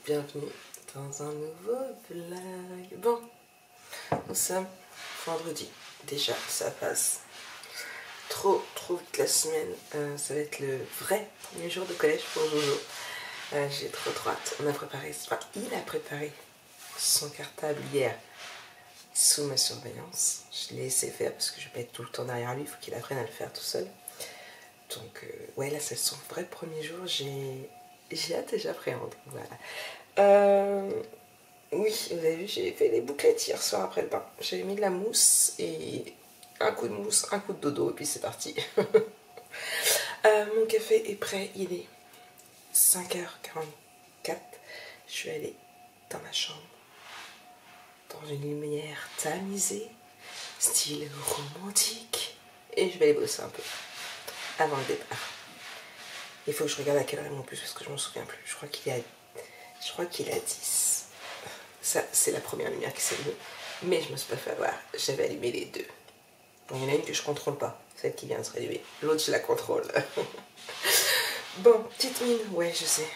Bienvenue dans un nouveau vlog. Bon, nous sommes vendredi. Déjà, ça passe trop vite la semaine. Ça va être le vrai premier jour de collège pour Jojo. J'ai trop hâte. On a préparé, enfin, il a préparé son cartable hier sous ma surveillance. Je l'ai laissé faire parce que je vais pas être tout le temps derrière lui. Il faut qu'il apprenne à le faire tout seul. Donc, ouais, là, c'est son vrai premier jour. J'ai hâte et j'appréhende. Voilà. Oui, vous avez vu, j'ai fait des bouclettes hier soir après le bain. J'avais mis de la mousse et un coup de mousse, un coup de dodo et puis c'est parti. Mon café est prêt, il est 5h44. Je suis allée dans ma chambre, dans une lumière tamisée, style romantique. Et je vais aller bosser un peu avant le départ. Il faut que je regarde à quelle heure en plus parce que je m'en souviens plus. Je crois qu'il est à 10. Ça, c'est la première lumière qui s'est allumée. Mais je me suis pas fait avoir. J'avais allumé les deux. Donc, il y en a une que je contrôle pas. Celle qui vient de se rallumer. L'autre, je la contrôle. Bon, petite mine. Ouais, je sais.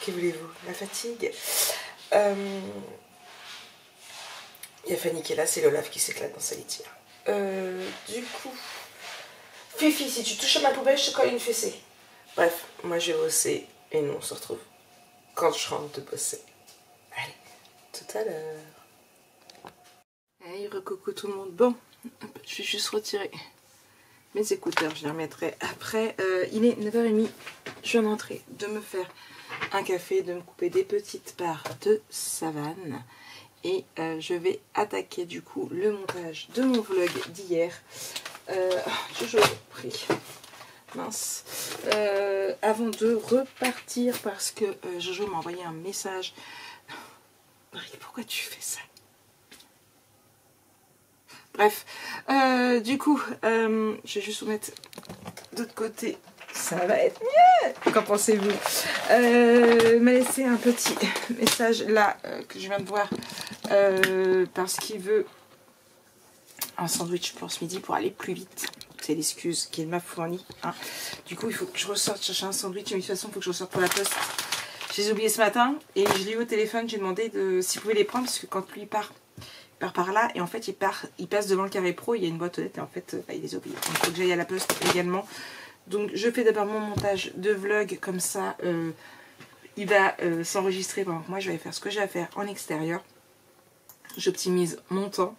Que voulez-vous? La fatigue. Il y a Fanny qui est là. C'est l'Olaf qui s'éclate dans sa litière. Du coup... Fifi, si tu touches à ma poubelle, je te colle une fessée. Bref, moi je vais bosser. Et nous, on se retrouve quand je rentre de bosser. Allez, tout à l'heure. Hey, recoucou tout le monde. Bon, je vais juste retirer mes écouteurs, je les remettrai après. Il est 9h30, je viens d'entrer, de me faire un café, de me couper des petites barres de savane. Et je vais attaquer du coup le montage de mon vlog d'hier. Je prie. Mince. Avant de repartir parce que Jojo m'a envoyé un message. Marie, pourquoi tu fais ça? Bref, du coup, je vais juste vous mettre de l'autre côté. Ça va être mieux. Qu'en pensez-vous? M'a laissé un petit message là que je viens de voir parce qu'il veut un sandwich pour ce midi pour aller plus vite. C'est l'excuse qu'il m'a fournie. Hein. Du coup, il faut que je ressorte chercher un sandwich. Mais de toute façon, il faut que je ressorte pour la poste. Je les ai oubliés ce matin et je l'ai eu au téléphone. J'ai demandé s'il pouvait les prendre parce que quand lui il part par là et en fait il passe devant le carré pro. Il y a une boîte aux lettres et en fait il les a oubliés. Donc il faut que j'aille à la poste également. Donc je fais d'abord mon montage de vlog comme ça. Il va s'enregistrer pendant que moi je vais faire ce que j'ai à faire en extérieur. J'optimise mon temps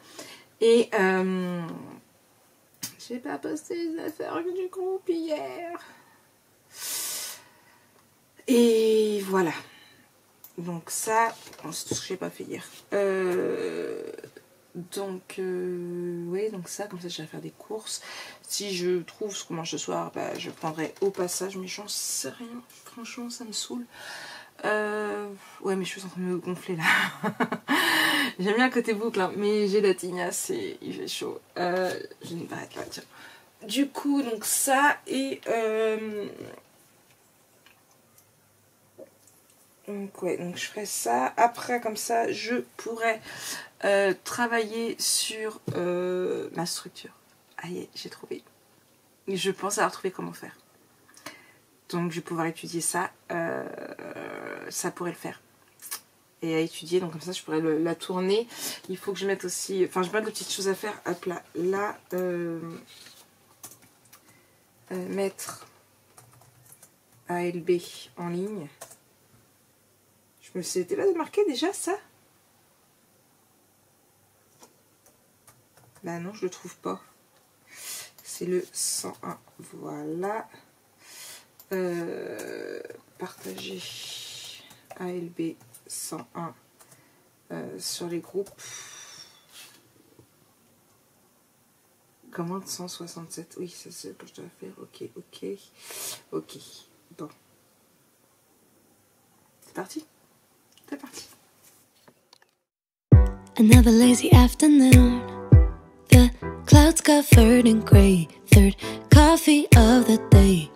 et j'ai pas posté les affaires du groupe hier. Et voilà. Donc ça, c'est tout ce que j'ai pas fait hier. Oui, donc ça, comme ça, je vais faire des courses. Si je trouve ce qu'on mange ce soir, bah, je prendrai au passage. Mais j'en sais rien. Franchement, ça me saoule. Ouais, mes cheveux sont en train de me gonfler là. J'aime bien le côté boucle, hein, mais j'ai la tignasse et il fait chaud. Je vais m'arrêter là, tiens. Du coup, donc ça et... Donc ouais, donc je ferai ça. Après, comme ça, je pourrais travailler sur ma structure. Aïe, j'ai trouvé. Je pense avoir trouvé comment faire. Donc je vais pouvoir étudier ça. Ça pourrait le faire. Et à étudier, donc comme ça je pourrais la tourner. Il faut que je mette aussi, enfin je mets des petites choses à faire. Hop là, mettre ALB en ligne. Je me suis là de marquer déjà ça. Bah non, je le trouve pas. C'est le 101. Voilà. Partager ALB 101 sur les groupes. Commande 167. Oui, ça c'est ce que je dois faire. Ok. Bon. C'est parti. C'est parti. Another lazy afternoon. The clouds covered in gray. Third coffee of the day.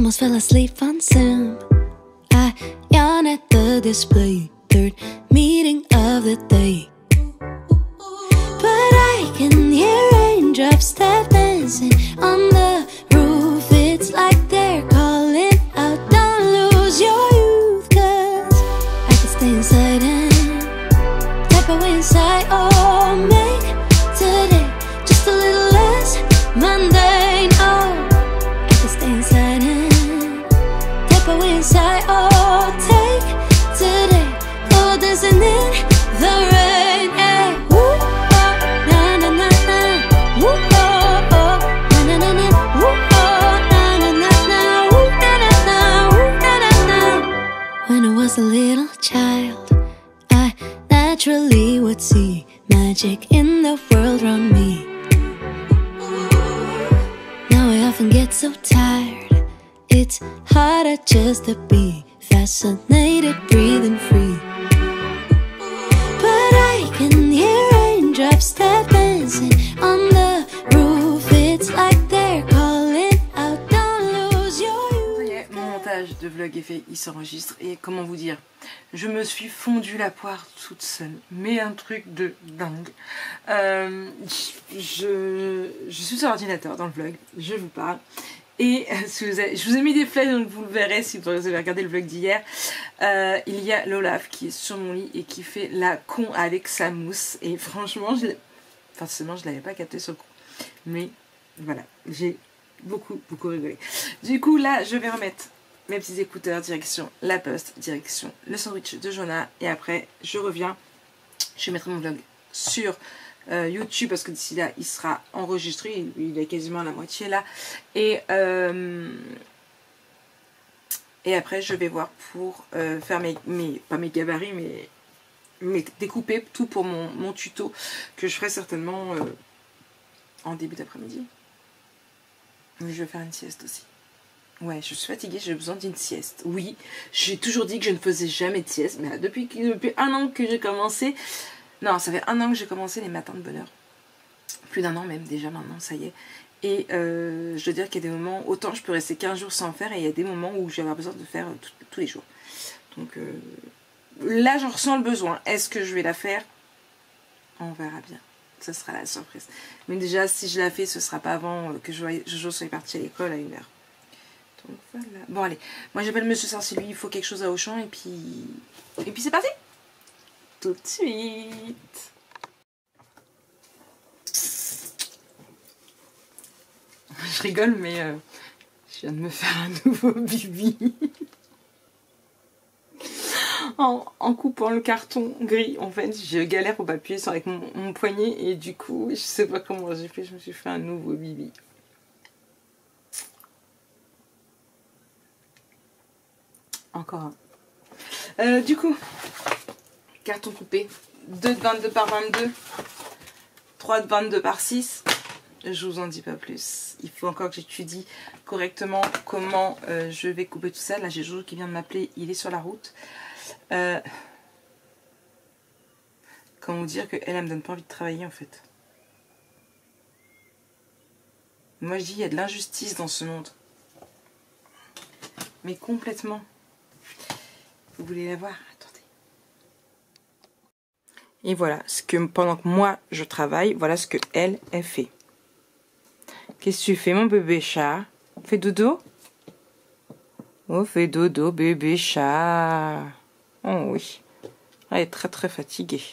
almost fell asleep on Sim. I yawn at the display, third meeting of the day. But I can hear raindrops tap dancing on the roof. It's like they're calling out, don't lose your youth, 'cause I can stay inside and tap away inside. Oh, make today just a little less mundane. Oh, I can stay inside and tap away inside. Oh, take today for dancing in the rain. Yeah. Woo, oh, na na na na. Woo, oh, oh, na na na na. Woo, oh, na na na na. Woo, na na na. Woo, na na na. When I was a little child, I naturally would see magic in the world around me. Now I often get so tired, it's harder just to be fascinated, breathing free. But I can hear raindrops tap dancing on the roof. It's like they're calling out, don't lose your youth. Ça y est, mon montage de vlog est fait, il s'enregistre et comment vous dire, je me suis fondue la poire toute seule, mais un truc de dingue. Je suis sur l'ordinateur dans le vlog, je vous parle. Et je vous ai mis des flèches, donc vous le verrez si vous avez regardé le vlog d'hier. Il y a l'Olaf qui est sur mon lit et qui fait la con avec sa mousse. Et franchement, forcément je ne l'avais pas capté sur le coup. Mais voilà, j'ai beaucoup rigolé. Du coup là, je vais remettre mes petits écouteurs, direction la poste, direction le sandwich de Jonah. Et après, je reviens, je mettrai mon vlog sur YouTube parce que d'ici là il sera enregistré, il est quasiment à la moitié là, et après je vais voir pour faire pas mes gabarits mais découper tout pour mon tuto que je ferai certainement en début d'après-midi. Je vais faire une sieste aussi. Ouais, je suis fatiguée, j'ai besoin d'une sieste. Oui, j'ai toujours dit que je ne faisais jamais de sieste, mais là, depuis un an que j'ai commencé. Non, ça fait un an que j'ai commencé les matins de bonheur. Plus d'un an même déjà maintenant, ça y est. Et je dois dire qu'il y a des moments, autant je peux rester 15 jours sans faire, et il y a des moments où j'ai besoin de faire tous les jours. Donc là, j'en ressens le besoin. Est-ce que je vais la faire? On verra bien. Ce sera la surprise. Mais déjà, si je la fais, ce sera pas avant que Jojo soit parti à l'école à 1h. Donc voilà. Bon allez, moi j'appelle Monsieur Sarcy, lui il faut quelque chose à Auchan, et puis c'est parti. Tout de suite. Je rigole, mais je viens de me faire un nouveau bibi. En coupant le carton gris, en fait, je galère pour appuyer sur avec mon poignet, et du coup, je sais pas comment j'ai fait, je me suis fait un nouveau bibi. Encore un. Du coup, carton coupé, 2 de 22 par 22, 3 de 22 par 6, je vous en dis pas plus. Il faut encore que j'étudie correctement comment je vais couper tout ça. Là j'ai Jojo qui vient de m'appeler, il est sur la route. Comment vous dire qu'elle me donne pas envie de travailler en fait. Moi je dis il y a de l'injustice dans ce monde. Mais complètement. Vous voulez la voir? Attendez. Et voilà, pendant que moi je travaille, voilà ce que elle fait. Qu'est-ce que tu fais mon bébé chat? Fais dodo? Oh, fais dodo bébé chat. Oh oui. Elle est très fatiguée.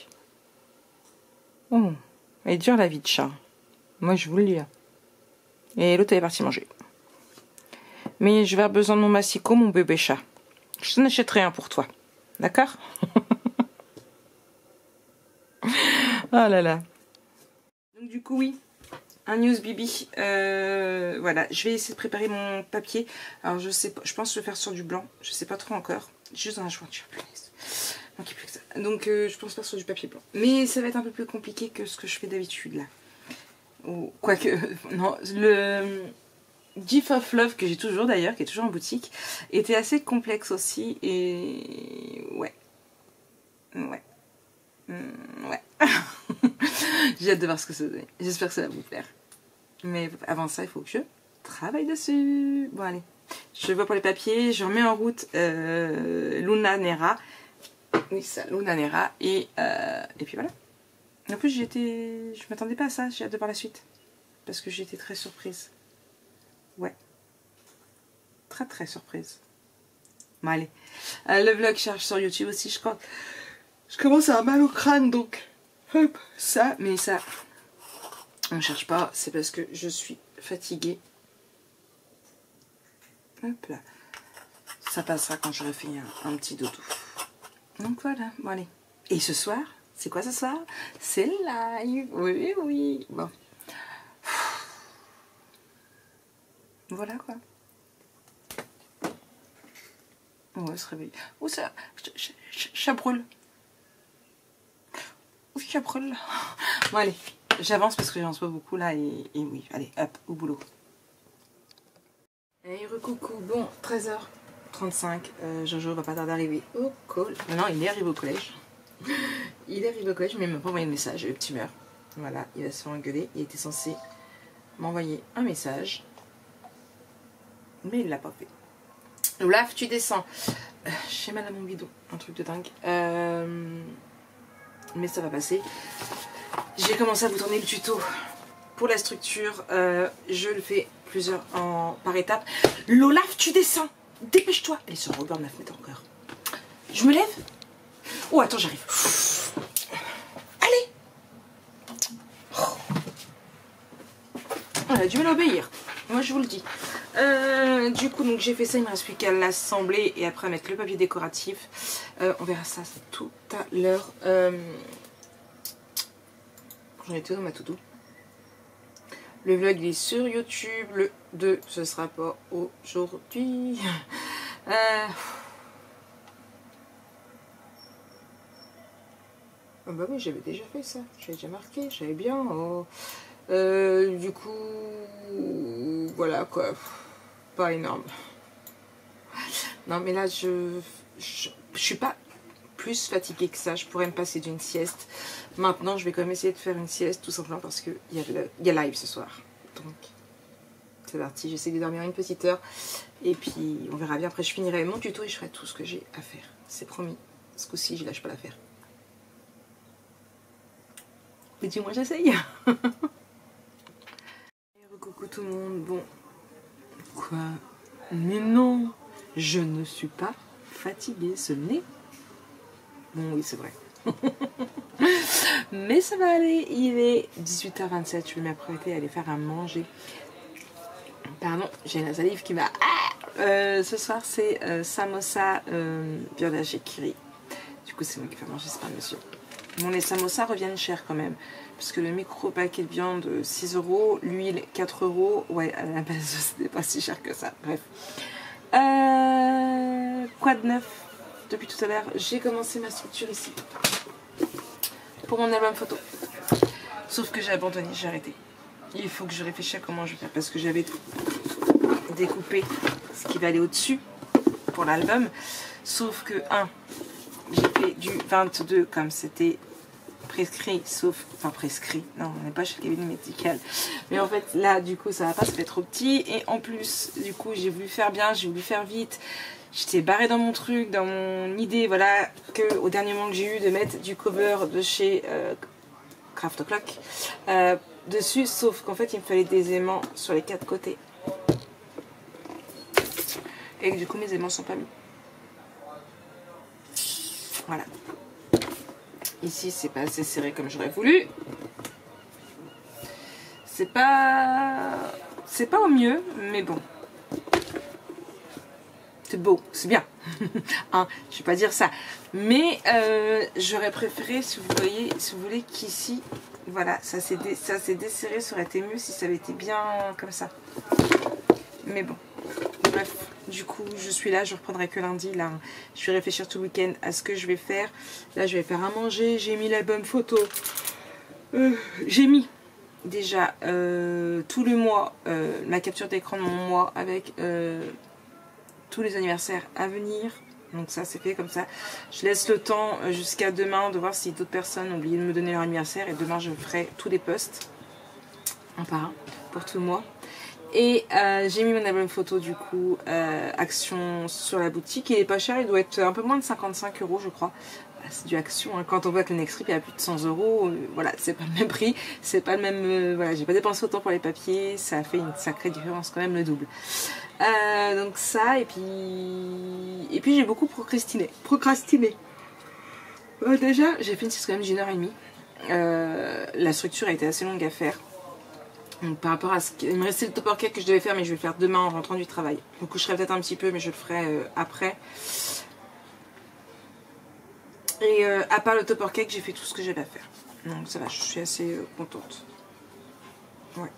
Oh, elle est dure la vie de chat. Moi je vous le dis. Et l'autre elle est partie manger. Mais je vais avoir besoin de mon massicot mon bébé chat. Je t'en achèterai un pour toi. D'accord? Oh là là. Donc du coup oui, un news bibi. Voilà, je vais essayer de préparer mon papier. Alors je sais pas, je pense que je vais faire sur du blanc. Je sais pas trop encore. Juste dans la jointure. Donc, plus que ça. Donc je pense faire sur du papier blanc. Mais ça va être un peu plus compliqué que ce que je fais d'habitude là. Ou quoique, non, le GIF of Love que j'ai toujours d'ailleurs, qui est toujours en boutique, était assez complexe aussi, et ouais. J'ai hâte de voir ce que ça donne. J'espère que ça va vous plaire. Mais avant ça, il faut que je travaille dessus. Bon allez, Je vois pour les papiers, je remets en route Luna Nera. Oui, ça, Luna Nera. Et puis voilà. En plus, je m'attendais pas à ça, j'ai hâte de voir la suite. Parce que j'étais très surprise. Ouais. Très très surprise. Bon, allez. Le vlog charge sur YouTube aussi, je crois. Je commence à avoir mal au crâne, donc... Hop, ça, mais ça... On ne cherche pas, c'est parce que je suis fatiguée. Hop là. Ça passera quand j'aurai fait un petit dodo. Donc voilà, bon allez. Et ce soir, c'est quoi ce soir? C'est live. Oui, oui. Bon. Voilà quoi. On va se réveiller. Oh ça, ça brûle. Oui, ça brûle. Bon allez, j'avance parce que j'avance pas beaucoup là et oui, allez, hop, au boulot. Hey, recoucou, bon, 13h35, Jojo va pas tarder d'arriver au collège. Non, il est arrivé au collège. Il est arrivé au collège, mais il m'a pas envoyé de message, le petit meurt. Voilà, il va se faire engueuler. Il était censé m'envoyer un message, mais il l'a pas fait. Olaf, tu descends. J'ai mal à mon bidon, un truc de dingue. Mais ça va passer. J'ai commencé à vous tourner le tuto pour la structure. Je le fais par étapes. L'Olaf, tu descends. Dépêche-toi. Elle est sur le rebord de la fenêtre encore. Je me lève. Oh, attends, j'arrive. Allez. Elle a du mal à obéir. Moi, je vous le dis. Du coup, donc j'ai fait ça. Il me reste plus qu'à l'assembler et après mettre le papier décoratif. On verra ça tout à l'heure. J'en étais dans ma to-do. Le vlog il est sur YouTube. Le 2, ce sera pas aujourd'hui. Ah bah oui, j'avais déjà fait ça. J'avais déjà marqué. J'avais bien. Oh. Du coup, voilà quoi. Pas énorme. Non mais là, je suis pas plus fatiguée que ça. Je pourrais me passer d'une sieste. Maintenant, je vais quand même essayer de faire une sieste tout simplement parce qu'il y a live ce soir. Donc, c'est parti. J'essaie de dormir une petite heure. Et puis, on verra bien. Après, je finirai mon tuto et je ferai tout ce que j'ai à faire. C'est promis. Ce coup-ci, je lâche pas l'affaire. Et dis-moi, j'essaye. Coucou tout le monde. Bon. Quoi? Mais non, je ne suis pas fatiguée. Ce n'est... Bon, oui, c'est vrai. Mais ça va aller. Il est 18h27. Je vais m'apprêter à aller faire à manger. Pardon, j'ai la salive qui m'a... ce soir, c'est samosa viande hachikiri. Du coup, c'est moi qui fais manger, c'est pas monsieur. Bon, les samosas reviennent cher quand même. Parce que le micro paquet de viande, 6 €. L'huile, 4 €. Ouais, à la base, c'était pas si cher que ça. Bref. Quoi de neuf? Depuis tout à l'heure, j'ai commencé ma structure ici. Pour mon album photo. Sauf que j'ai abandonné, j'ai arrêté. Il faut que je réfléchisse à comment je vais faire. Parce que j'avais découpé ce qui va aller au-dessus pour l'album. Sauf que, j'ai fait du 22 comme c'était prescrit, sauf... Enfin prescrit, non, on n'est pas chez le cabinet médical. Mais en fait, là, du coup, ça va pas, ça fait trop petit. Et en plus, du coup, j'ai voulu faire bien, j'ai voulu faire vite. J'étais barrée dans mon truc, dans mon idée, voilà, que au dernier moment que j'ai eu de mettre du cover de chez Craft O'Clock dessus, sauf qu'en fait, il me fallait des aimants sur les 4 côtés. Et que du coup, mes aimants sont pas mis. Voilà. Ici, c'est pas assez serré comme j'aurais voulu. C'est pas au mieux, mais bon. C'est beau, c'est bien. Hein, je vais pas dire ça. Mais j'aurais préféré, si vous voyez, si vous voulez, qu'ici, voilà, ça s'est desserré. Ça aurait été mieux si ça avait été bien comme ça. Mais bon. Bref, du coup, je suis là, je reprendrai que lundi. Là, je vais réfléchir tout le week-end à ce que je vais faire. Là, je vais faire à manger. J'ai mis l'album photo. J'ai mis déjà tout le mois, ma capture d'écran de mon mois avec tous les anniversaires à venir. Donc ça, c'est fait comme ça. Je laisse le temps jusqu'à demain de voir si d'autres personnes ont oublié de me donner leur anniversaire. Et demain, je ferai tous les posts, un par un, pour tout le mois. Et j'ai mis mon album photo du coup, Action sur la boutique. Il est pas cher, il doit être un peu moins de 55 € je crois. C'est du Action, hein. Quand on voit que le Next Trip il y a plus de 100 €, voilà, c'est pas le même prix, c'est pas le même, voilà, j'ai pas dépensé autant pour les papiers, ça fait une sacrée différence quand même, le double. Donc ça, et puis j'ai beaucoup procrastiné. Déjà, j'ai fait une site quand même d'1h30. La structure a été assez longue à faire. Donc par rapport à ce qu'il me restait le topper cake que je devais faire, mais je vais le faire demain en rentrant du travail. Donc je ferai peut-être un petit peu, mais je le ferai après. Et à part le topper cake, j'ai fait tout ce que j'avais à faire. Donc ça va, je suis assez contente. Ouais.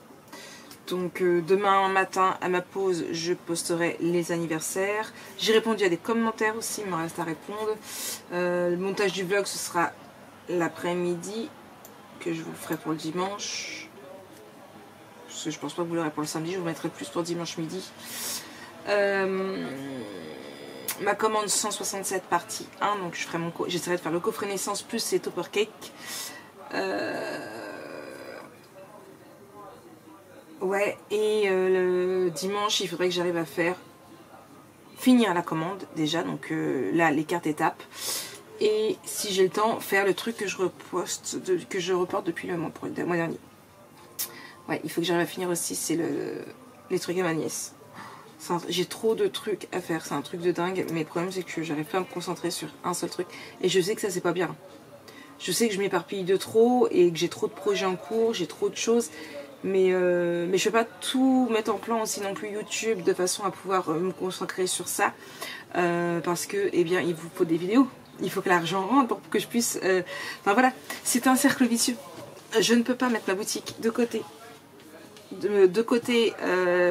Donc demain matin, à ma pause, je posterai les anniversaires. J'ai répondu à des commentaires aussi, il me reste à répondre. Le montage du vlog, ce sera l'après-midi, que je vous le ferai pour le dimanche. Parce que je pense pas que vous l'aurez pour le samedi, je vous mettrai plus pour dimanche midi. Ma commande 167 partie 1, donc j'essaierai de faire le coffret naissance plus les topper cake. Ouais, et le dimanche il faudrait que j'arrive à finir la commande déjà, donc là les cartes étapes. Et si j'ai le temps, faire le truc que je reporte depuis le mois dernier. Ouais, il faut que j'arrive à finir aussi, c'est les trucs à ma nièce. J'ai trop de trucs à faire, c'est un truc de dingue, mais le problème c'est que j'arrive pas à me concentrer sur un seul truc. Et je sais que ça c'est pas bien. Je sais que je m'éparpille de trop et que j'ai trop de projets en cours, j'ai trop de choses. Mais je peux pas tout mettre en plan aussi non plus YouTube de façon à pouvoir me concentrer sur ça. Parce que, eh bien, il vous faut des vidéos. Il faut que l'argent rentre pour que je puisse... Enfin voilà, c'est un cercle vicieux. Je ne peux pas mettre ma boutique de côté.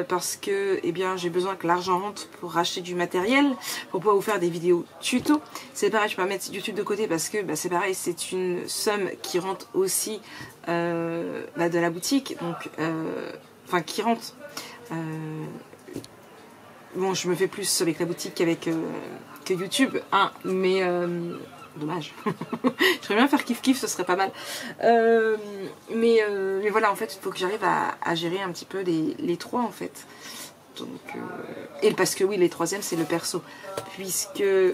Parce que eh bien j'ai besoin que l'argent rentre pour racheter du matériel, pour pouvoir vous faire des vidéos tuto. C'est pareil, je peux pas mettre YouTube de côté parce que c'est pareil, c'est une somme qui rentre aussi de la boutique, donc enfin qui rentre. Bon, je me fais plus avec la boutique qu'avec que YouTube, hein, mais dommage. J'aimerais bien faire kiff kiff, ce serait pas mal. Mais voilà, en fait, il faut que j'arrive à gérer un petit peu les trois en fait. Donc, et parce que oui, les troisièmes c'est le perso, puisque eh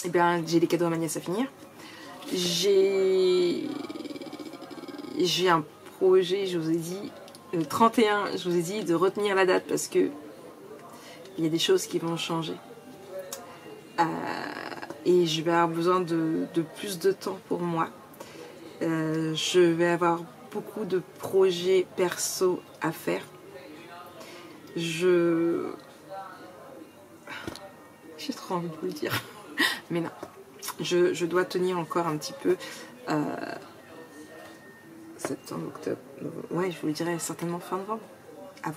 bien j'ai des cadeaux à ma nièce à finir. J'ai un projet, je vous ai dit, le 31, je vous ai dit de retenir la date parce que il y a des choses qui vont changer. Et je vais avoir besoin de plus de temps pour moi. Je vais avoir beaucoup de projets perso à faire. J'ai trop envie de vous le dire. Mais non. Je dois tenir encore un petit peu. Septembre, octobre, novembre. Ouais, je vous le dirai certainement fin novembre. À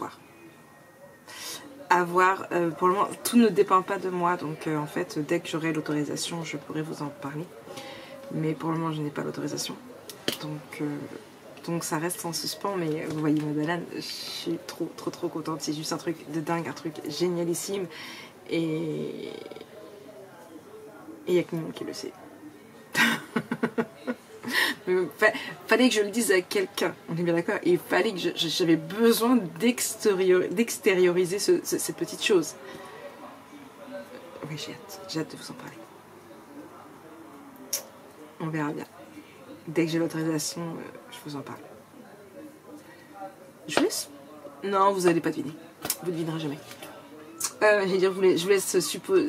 voir. Pour le moment, tout ne dépend pas de moi, donc en fait, dès que j'aurai l'autorisation, je pourrai vous en parler. Mais pour le moment, je n'ai pas l'autorisation. Donc ça reste en suspens, mais vous voyez Madeleine, je suis trop contente. C'est juste un truc de dingue, un truc génialissime. Et il n'y a que moi qui le sait. Fallait que je le dise à quelqu'un, on est bien d'accord, et il fallait que j'avais besoin d'extérioriser cette petite chose. Oui, j'ai hâte de vous en parler. On verra bien. Dès que j'ai l'autorisation, je vous en parle. Je vous laisse? Non, vous n'allez pas deviner. Vous ne devinerez jamais. J'allais dire, je vous laisse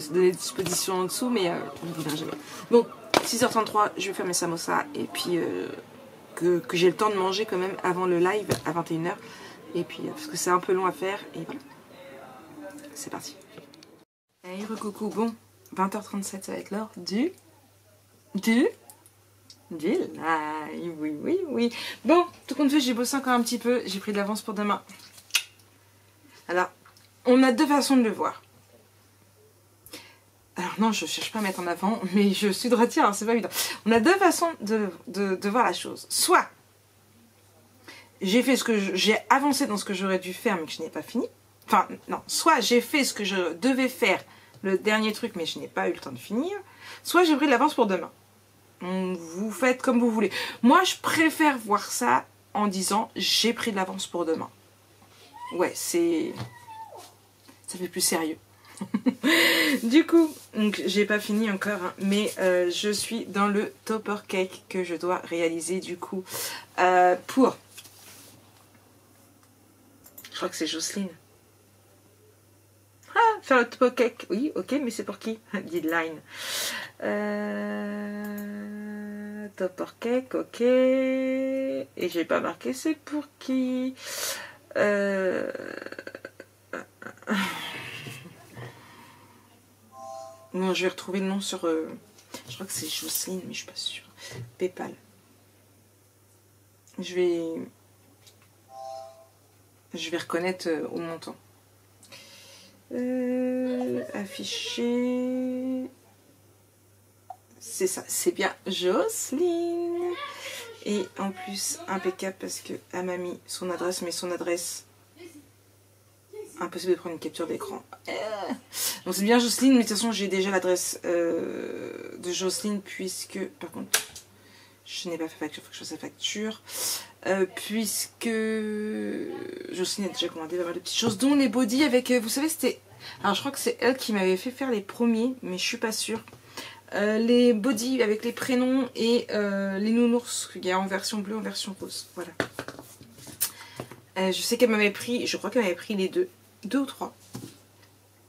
donner des suppositions en dessous, mais vous ne devinerez jamais. Bon. 6h33, je vais faire mes samosas et puis que j'ai le temps de manger quand même avant le live à 21h. Et puis parce que c'est un peu long à faire et voilà. C'est parti. Hey, recoucou, bon, 20h37, ça va être l'heure du live. Oui. Bon, tout compte fait, j'ai bossé encore un petit peu, j'ai pris de l'avance pour demain. Alors, on a deux façons de le voir. Alors non, je cherche pas à mettre en avant, mais je suis droitière, hein, c'est pas évident. On a deux façons de voir la chose. Soit j'ai fait j'ai avancé dans ce que j'aurais dû faire, mais que je n'ai pas fini. Enfin, non. Soit j'ai fait ce que je devais faire, le dernier truc, mais je n'ai pas eu le temps de finir. Soit j'ai pris de l'avance pour demain. Vous faites comme vous voulez. Moi, je préfère voir ça en disant j'ai pris de l'avance pour demain. Ouais, c'est... ça fait plus sérieux. Du coup, donc j'ai pas fini encore, hein, mais je suis dans le topper cake que je dois réaliser du coup pour... Je crois que c'est Jocelyne. Ah, faire le topper cake. Oui, ok, mais c'est pour qui? Guideline. Topper cake, ok. Et j'ai pas marqué c'est pour qui. Non, je vais retrouver le nom sur... je crois que c'est Jocelyne, mais je suis pas sûre. Paypal. Je vais reconnaître au montant. Afficher... C'est ça, c'est bien Jocelyne. Et en plus, impeccable parce qu'elle m'a mis son adresse, mais son adresse... Impossible de prendre une capture d'écran. Donc c'est bien Jocelyne, mais de toute façon j'ai déjà l'adresse de Jocelyne puisque, par contre, je n'ai pas fait facture, il faut que je fasse la facture. Puisque Jocelyne a déjà commandé pas mal de petites choses, dont les bodys avec, vous savez, c'était... Alors je crois que c'est elle qui m'avait fait faire les premiers, mais je suis pas sûre. Les bodys avec les prénoms et les nounours, il y a en version bleue, en version rose. Voilà. Je sais qu'elle m'avait pris, je crois qu'elle m'avait pris les deux ou trois.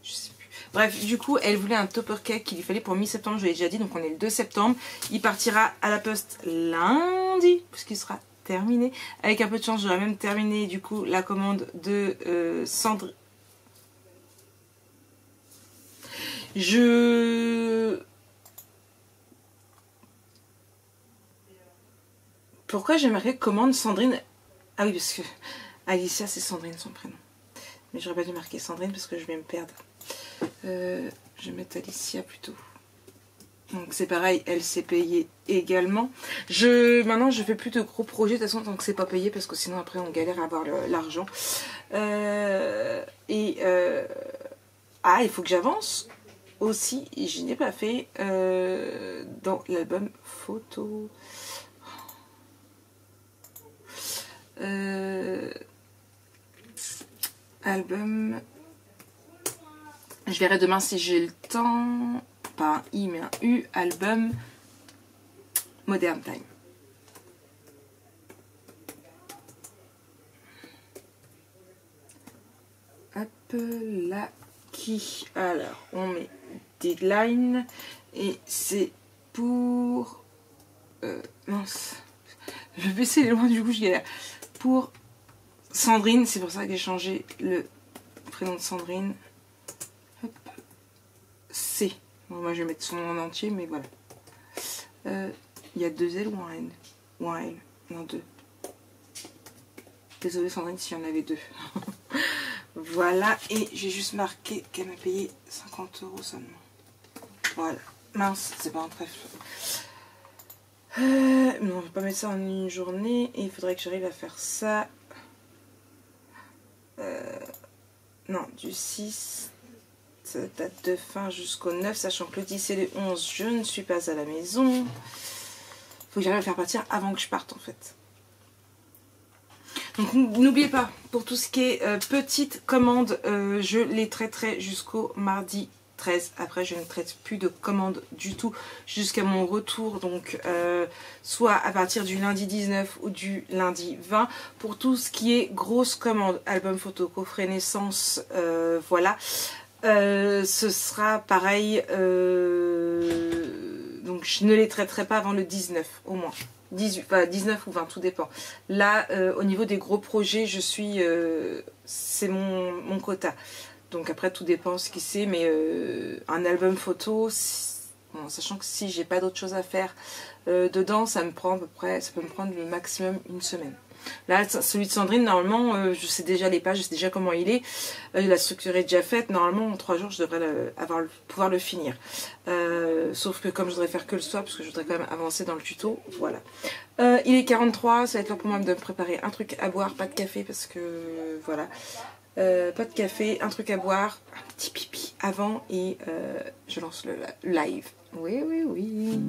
Je sais plus. Bref, du coup, elle voulait un topper cake qu'il lui fallait pour mi-septembre, je l'ai déjà dit, donc on est le 2 septembre. Il partira à la poste lundi, puisqu'il sera terminé. Avec un peu de chance, j'aurai même terminé du coup la commande de Sandrine. Pourquoi j'ai marqué commande Sandrine? Ah oui, parce que Alicia, c'est Sandrine son prénom. Mais j'aurais pas dû marquer Sandrine parce que je vais me perdre. Je vais mettre Alicia plutôt. Donc c'est pareil, elle s'est payée également. Maintenant, je fais plus de gros projets de toute façon tant que c'est pas payé parce que sinon après on galère à avoir l'argent. Ah, il faut que j'avance aussi. Je n'ai pas fait dans l'album photo. Album, je verrai demain si j'ai le temps, pas un I mais un U, album Modern Time. Hop là, qui, alors on met deadline et c'est pour mince, le PC est loin du coup je galère. Pour Sandrine, c'est pour ça que j'ai changé le prénom de Sandrine. Hop. C. Bon, moi je vais mettre son nom en entier, mais voilà. Il y a 2 L ou un N? Ou un L? Non, 2. Désolée Sandrine s'il y en avait 2. Voilà, et j'ai juste marqué qu'elle m'a payé 50 € seulement. Voilà. Mince, c'est pas un bref. Mais on va pas mettre ça en une journée et il faudrait que j'arrive à faire ça. Non, du 6, date de fin jusqu'au 9, sachant que le 10 et le 11, je ne suis pas à la maison. Faut que j'arrive à faire partir avant que je parte en fait. Donc n'oubliez pas, pour tout ce qui est petite commande, je les traiterai jusqu'au mardi 13. Après je ne traite plus de commandes du tout jusqu'à mon retour, donc soit à partir du lundi 19 ou du lundi 20. Pour tout ce qui est grosse commande, album photo, coffret naissance, voilà, ce sera pareil, donc je ne les traiterai pas avant le 19 au moins. 18, enfin 19 ou 20, tout dépend. Là, au niveau des gros projets, je suis, c'est mon quota. Donc après, tout dépend ce qui c'est, mais un album photo, bon, sachant que si j'ai pas d'autre chose à faire dedans, ça me prend à peu près, ça peut me prendre le maximum une semaine. Là, celui de Sandrine, normalement, je sais déjà les pages, je sais déjà comment il est. La structure est déjà faite. Normalement, en 3 jours, je devrais pouvoir le finir. Sauf que comme je voudrais faire que le soir, parce que je voudrais quand même avancer dans le tuto, voilà. Il est 43, ça va être l'heure pour moi de me préparer un truc à boire, pas de café, parce que voilà. Pas de café, un truc à boire, un petit pipi avant et je lance le live. Oui, oui, oui.